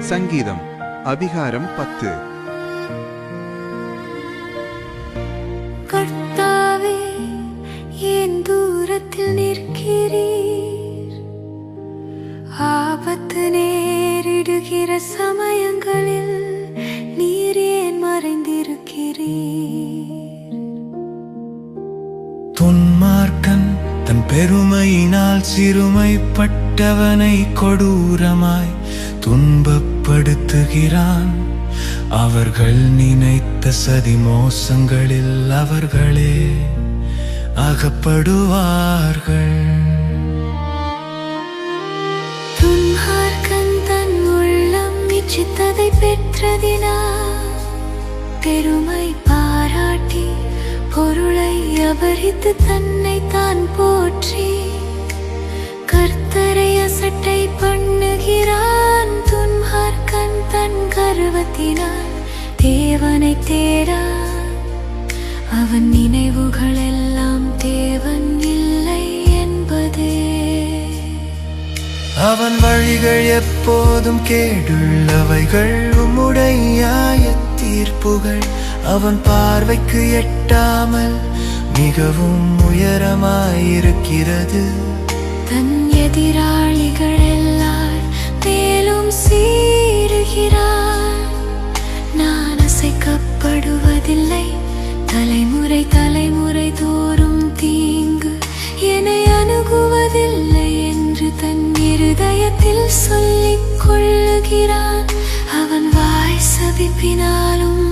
சங்கீதம் அதிகாரம் 10. கர்த்தாவே, ஏன் தூரத்தில் நிற்கிறீர்? ஆபத்து நேரிடுகிற சமயங்களில் நீர் ஏன் மறைந்திருக்கிறீர்? துன்மார்க்கன் தன் பெருமையினால் சிறுமைப்பட்டவனை கொடூரமாய் துன்பப்படுத்துகிறான். அவர்கள் நினைத்த சதி மோசங்களில் அவர்களே அகப்படுவார்கள். துன்மார்க்கன் தன் உள்ளம் இச்சித்ததை பெற்றதினால் பெருமை பாராட்டி பொருளை அபரித்து தன்னை தான் போற்றி கர்த்தரை அசட்டை பண்ணுகிறான். துன்மார்க்கன் தன் கர்வத்தினால் தேவனை தேடா, அவன் நினைவுகள் எல்லாம் தேவன் இல்லை என்பதே. அவன் வழிகள் எப்போதும் கேடுள்ளவைகள், உம்முடைய தீர்ப்புகள் அவன் பார்வைக்கு எட்டாமல் மிகவும் உயரமாயிருக்கிறது. தன் எதிராளிகள் எல்லார் மேலும் சீறுகிறான். நான் அசைக்கப்படுவதில்லை, தலைமுறை தலைமுறை தோறும் தீங்கு என்னை அணுகுவதில்லை என்று தன் இருதயத்தில் சொல்லிக் கொள்ளுகிறான். அவன் வாய் சபிப்பினாலும்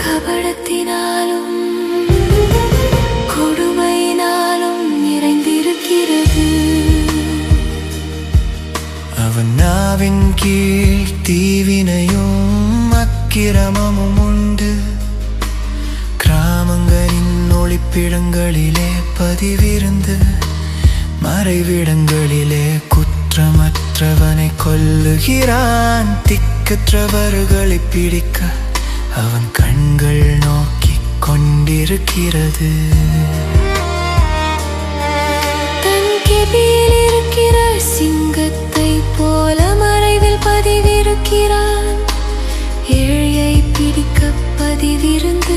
கபடத்தினாலும் கொடுமையினாலும் நிறைந்திருக்கிறது. அவன் நாவின் கீழ் தீவினையும் அக்கிரமமும் உண்டு. கிராமங்களின் ஒளிப்பிடங்களிலே பதிவிருந்து மறைவிடங்களிலே குற்றமற்றவனை கொல்லுகிறான். திக்கற்றவர்களை பிடிக்க அவன் கண்கள் நோக்கிக் கொண்டிருக்கிறது. தன் கெபியில் இருக்கிற சிங்கத்தை போல மறைவில் பதிவிருக்கிறான். ஏழையை பிடிக்க பதிவிருந்து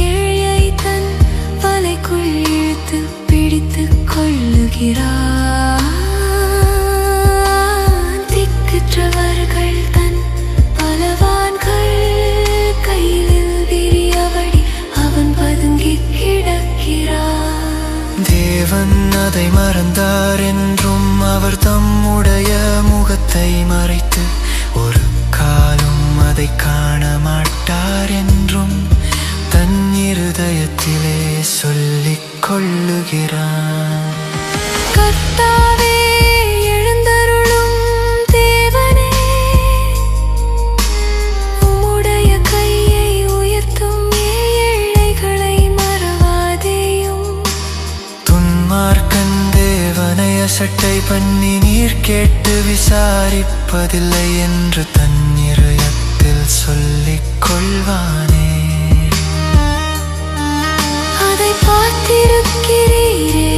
ஏழையை தன் வலைக்குள் இழுத்து பிடித்துக் கொள்ளுகிறான். திக்கற்றவர்கள் தன் பலவான்கள் கையில் விரியபடி அவன் பதுங்கி கிடக்கிறான். தேவன் அதை மறந்தார் என்றும் அவர் தம்முடைய முகத்தை மறைத்து ஒரு காலம் அதை காண மாட்டார் என்றும் தன் இருதயத்திலே சொல்லிக் கொள்ளுகிறான். கர்த்தாவே, எழுந்தருளும் தேவனே, உம்முடைய கையை உயர்த்தும் ஏழைகளை மறவாதேயும். துன்மார்க்கன் தேவனை அசட்டை பண்ணி நீர் கேட்டு விசாரிப்பதில்லை என்று தன் இருதயத்தில் சொல்லிக் கொள்வானே. அதை பார்த்திருக்கிறீரே,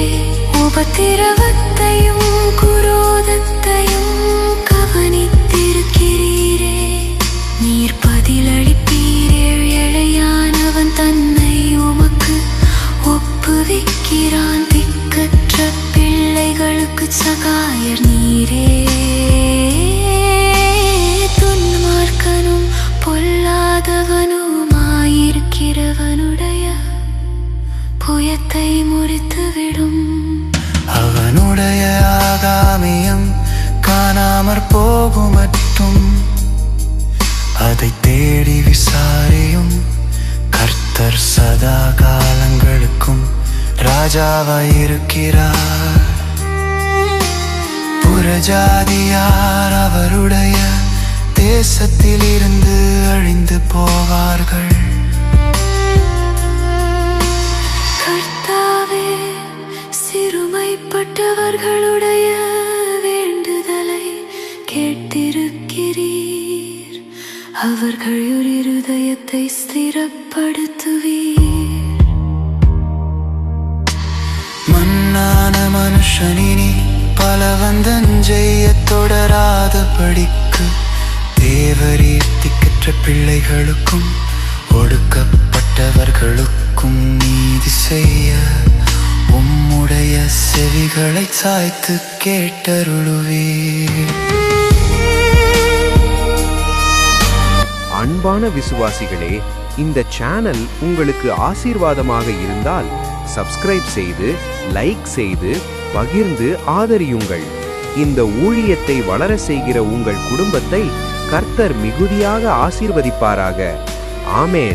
உபத்திரவத்தையும் குரோதத்தையும் கவனித்திருக்கிறீரே. நீர் பதிலளிப்பீரே, ஏழையானவன் தன்னை உமக்கு ஒப்புவிக்கிறான். திக்கற்ற பிள்ளைகளுக்கு சகாயர் நீரே. துன்மார்க்கனும் பொல்லாதவனுமாயிருக்கிறவனுடைய புயத்தை முறித்துவிடும். அவனுடைய ஆகாமியம் காணாமற் போகுமட்டும் அதை தேடி விசாரியும். கர்த்தர் சதா காலங்களுக்கும் ராஜாவாயிருக்கிறார். புறஜாதியார் அவருடைய தேசத்திலிருந்து அழிந்து போவார்கள். கர்த்தாவே, சிறுமைப்பட்டவர்களுடைய வேண்டுதலை கேட்டிருக்கிறீர். அவர்கள் இருதயத்தை ஸ்திரப்படுத்துவீர். மன்னான மனுஷனினி பலவந்தஞ்செய்ய தொடராத படிக்கு தேவரீர்த்திக்கற்ற பிள்ளைகளுக்கும் ஒடுக்கப்பட்டவர்களுக்கும் நீதி செய்ய உம்முடைய செவிகளை சாய்த்து கேட்டருளுவீர். அன்பான விசுவாசிகளே, இந்த சேனல் உங்களுக்கு ஆசீர்வாதமாக இருந்தால் சப்ஸ்கிரைப் செய்து, லைக் செய்து, பகிர்ந்து ஆதரியுங்கள். இந்த ஊழியத்தை வளர செய்கிற உங்கள் குடும்பத்தை கர்த்தர் மிகுதியாக ஆசீர்வதிப்பாராக. ஆமேன்.